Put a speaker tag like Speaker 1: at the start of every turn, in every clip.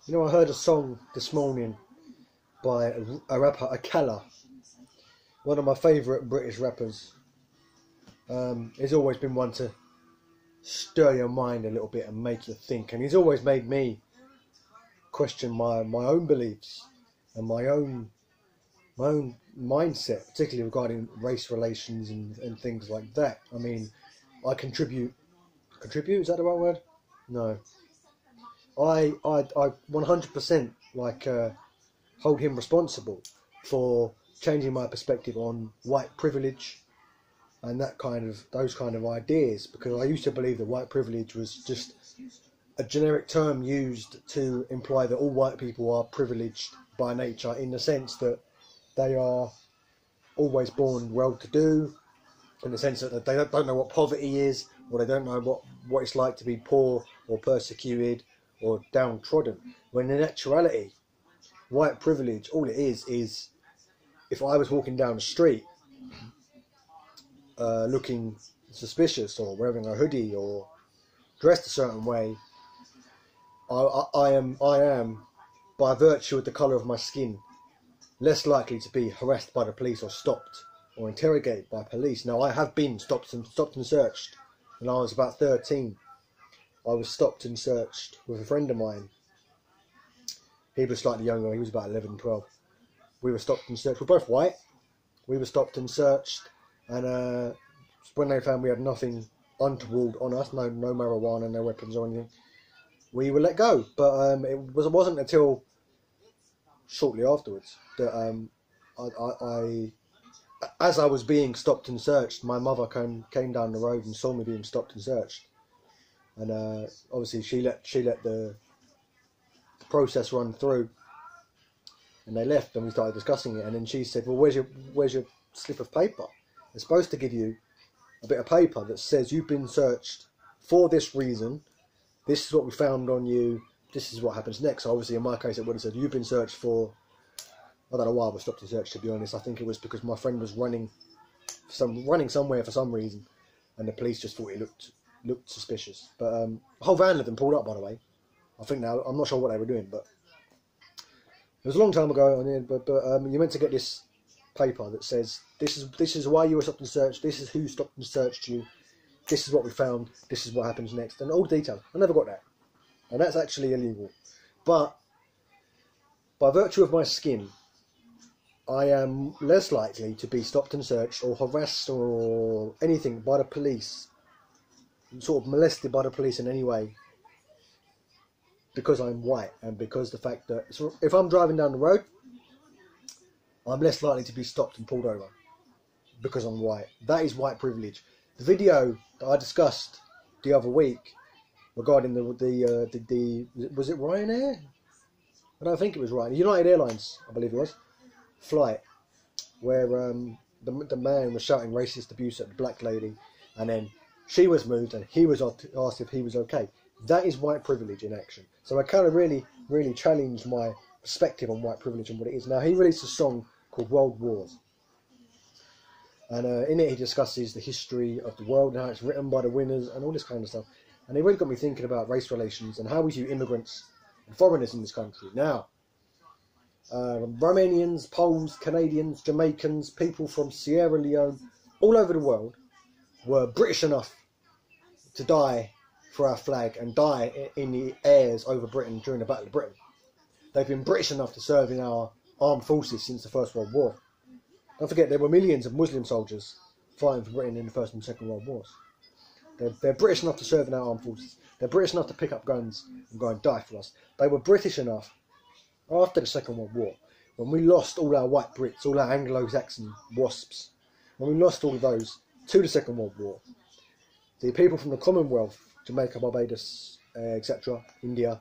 Speaker 1: You know, I heard a song this morning by a rapper, Akala, one of my favourite British rappers. He's always been one to stir your mind a little bit and make you think, and he's always made me question my own beliefs and my own mindset, particularly regarding race relations and things like that. I mean, I contribute, is that the right word? No. I 100% hold him responsible for changing my perspective on white privilege and those kind of ideas, because I used to believe that white privilege was just a generic term used to imply that all white people are privileged by nature, in the sense that they are always born well-to-do, in the sense that they don't know what poverty is, or they don't know what it's like to be poor or persecuted or downtrodden. When in actuality, white privilege, all it is if I was walking down the street looking suspicious or wearing a hoodie or dressed a certain way, I am, by virtue of the colour of my skin, less likely to be harassed by the police or stopped or interrogated by police. Now, I have been stopped and searched when I was about 13. I was stopped and searched with a friend of mine. He was slightly younger, he was about 11, 12. We were stopped and searched. We're both white. We were stopped and searched, and when they found we had nothing untoward on us, no marijuana, no weapons or anything, we were let go. But it wasn't until shortly afterwards that as I was being stopped and searched, my mother came down the road and saw me being stopped and searched, and obviously she let the process run through, and they left, and we started discussing it. And then she said, "Well, where's your slip of paper? They're supposed to give you a bit of paper that says you've been searched for this reason. This is what we found on you. This is what happens next." So obviously, in my case, it would have said you've been searched for. I don't know why I was stopped and searched, to be honest. I think it was because my friend was running somewhere for some reason, and the police just thought it looked suspicious. But a whole van of them pulled up, by the way. I think now, I'm not sure what they were doing, but it was a long time ago. But you're meant to get this paper that says this is why you were stopped and searched. This is who stopped and searched you. This is what we found. This is what happens next, and all the details. I never got that, and that's actually illegal. But by virtue of my skin, I am less likely to be stopped and searched or harassed or anything by the police, sort of molested by the police in any way, because I'm white, and because the fact that if I'm driving down the road, I'm less likely to be stopped and pulled over because I'm white. That is white privilege. The video that I discussed the other week regarding the was it Ryanair? I don't think it was Ryanair. United Airlines, I believe it was, flight, where the man was shouting racist abuse at the black lady, and then she was moved and he was asked if he was okay. That is white privilege in action. So I kind of really challenged my perspective on white privilege and what it is. Now, he released a song called World Wars, and in it he discusses the history of the world and how it's written by the winners and all this kind of stuff. And it really got me thinking about race relations and how we view immigrants and foreigners in this country. Now, Romanians, Poles, Canadians, Jamaicans, people from Sierra Leone, all over the world, were British enough to die for our flag and die in the airs over Britain during the Battle of Britain. They've been British enough to serve in our armed forces since the First World War. Don't forget, there were millions of Muslim soldiers fighting for Britain in the First and Second World Wars. They're British enough to serve in our armed forces. They're British enough to pick up guns and go and die for us. They were British enough after the Second World War, when we lost all our white Brits, all our Anglo-Saxon wasps, when we lost all of those to the Second World War, the people from the Commonwealth, Jamaica, Barbados, etc., India,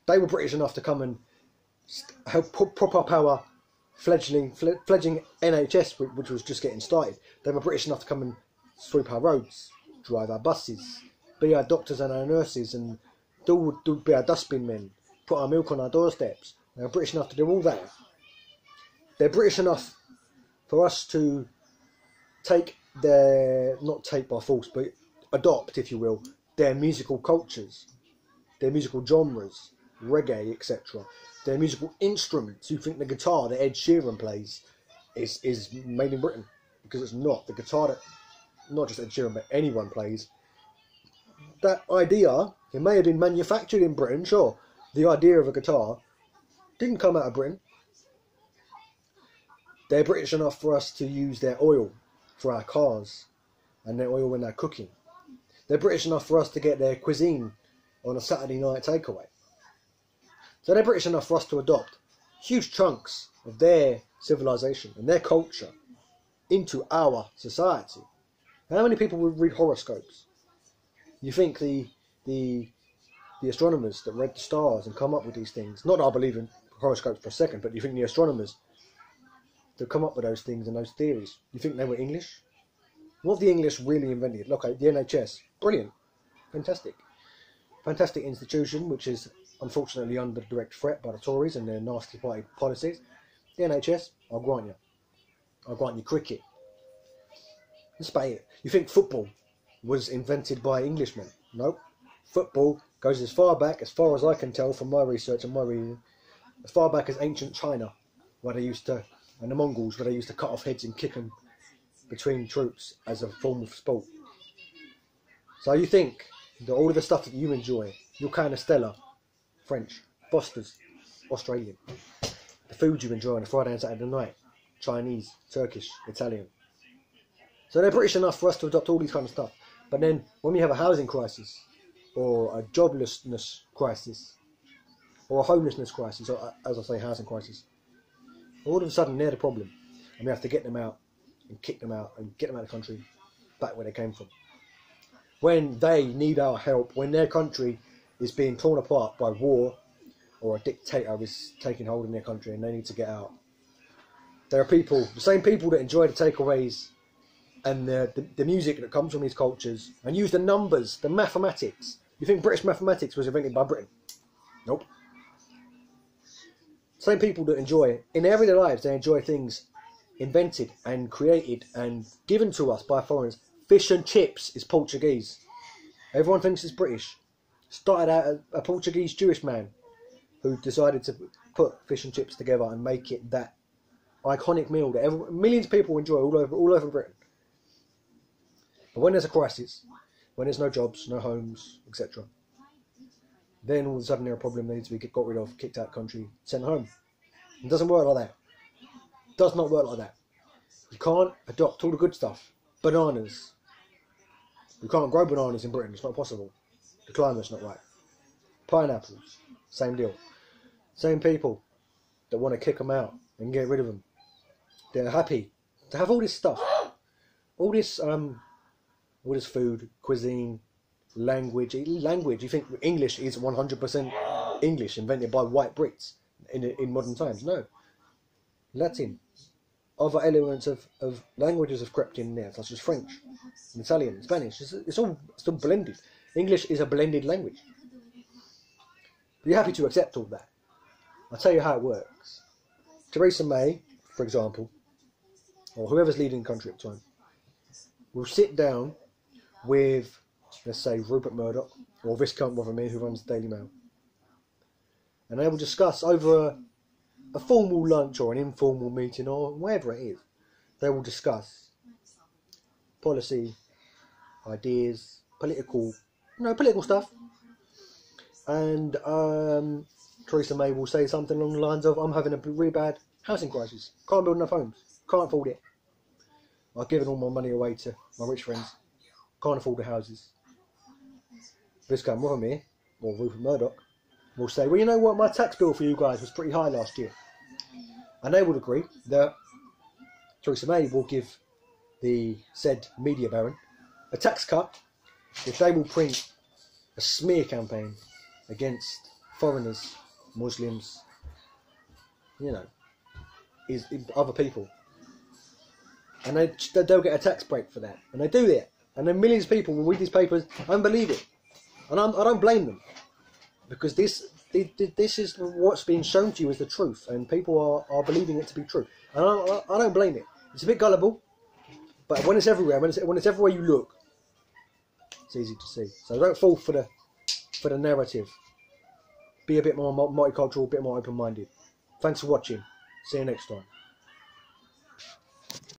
Speaker 1: they were British enough to come and help prop up our fledgling NHS, which was just getting started. They were British enough to come and sweep our roads, drive our buses, be our doctors and our nurses, and be our dustbin men, put our milk on our doorsteps. They're British enough to do all that. They're British enough for us to not take by force, but adopt, if you will, their musical cultures, their musical genres, reggae, etc. Their musical instruments. You think the guitar that Ed Sheeran plays is made in Britain, because it's not. The guitar that not just Ed Sheeran but anyone plays, that idea, it may have been manufactured in Britain, sure. The idea of a guitar didn't come out of Britain. They're British enough for us to use their oil for our cars and their oil when they're cooking. They're British enough for us to get their cuisine on a Saturday night takeaway. So they're British enough for us to adopt huge chunks of their civilization and their culture into our society. How many people would read horoscopes? You think the astronomers that read the stars and come up with these things, not that I believe in horoscopes for a second, but you think the astronomers that come up with those things and those theories, you think they were English? What have the English really invented? Look, the NHS, brilliant, fantastic. Fantastic institution, which is unfortunately under direct threat by the Tories and their nasty party policies. The NHS, I'll grant you. I'll grant you cricket. Let's pay it. You think football was invented by Englishmen? Nope. Football goes as far as I can tell from my research and my reading, as far back as ancient China, where they used to, and the Mongols, where they used to cut off heads and kick them between troops as a form of sport. So you think that all of the stuff that you enjoy, your kind of Stella, French, Foster's, Australian, the food you enjoy on a Friday and Saturday night, Chinese, Turkish, Italian. So they're British enough for us to adopt all these kind of stuff. But then when we have a housing crisis, or a joblessness crisis, or a homelessness crisis, or as I say, housing crisis, all of a sudden they're the problem. And we have to get them out, and kick them out, and get them out of the country, back where they came from. When they need our help, when their country is being torn apart by war, or a dictator is taking hold in their country and they need to get out. There are people, the same people that enjoy the takeaways and the music that comes from these cultures, and use the numbers, the mathematics. You think British mathematics was invented by Britain? Nope. Same people that enjoy, in their everyday lives, they enjoy things invented and created and given to us by foreigners. Fish and chips is Portuguese. Everyone thinks it's British. Started out a Portuguese Jewish man who decided to put fish and chips together and make it that iconic meal that millions of people enjoy all over Britain. But when there's a crisis, when there's no jobs, no homes, etc., then all of a sudden there's a problem that needs to be got rid of, kicked out of the country, sent home. It doesn't work like that. It does not work like that. You can't adopt all the good stuff. Bananas. You can't grow bananas in Britain. It's not possible. The climate's not right. Pineapples. Same deal. Same people that want to kick them out and get rid of them. They're happy to have all this stuff. All this food, cuisine, language. You think English is 100% English, invented by white Brits in modern times? No. Latin. Other elements of languages have crept in there, such as French, and Italian, and Spanish. It's all still blended. English is a blended language. You're happy to accept all that. I'll tell you how it works. Theresa May, for example, or whoever's leading the country at the time, will sit down with, let's say, Rupert Murdoch or Viscount Rothermere, who runs the Daily Mail, and they will discuss over a formal lunch or an informal meeting or whatever it is. They will discuss policy, ideas, political stuff. And Theresa May will say something along the lines of, I'm having a really bad housing crisis. Can't build enough homes. Can't afford it. I've given all my money away to my rich friends. Can't afford the houses. Viscount Rothermere, or Rupert Murdoch, will say, well, you know what, my tax bill for you guys was pretty high last year. And they would agree that Theresa May will give the said media baron a tax cut if they will print a smear campaign against foreigners, Muslims, other people. And they'll get a tax break for that. And they do that. And then millions of people will read these papers and believe it. And I don't blame them. Because this is what's being shown to you as the truth. And people are believing it to be true. And I don't blame it. It's a bit gullible. But when it's everywhere, when it's everywhere you look, it's easy to see. So don't fall for the narrative. be a bit more multicultural, a bit more open-minded. Thanks for watching. See you next time.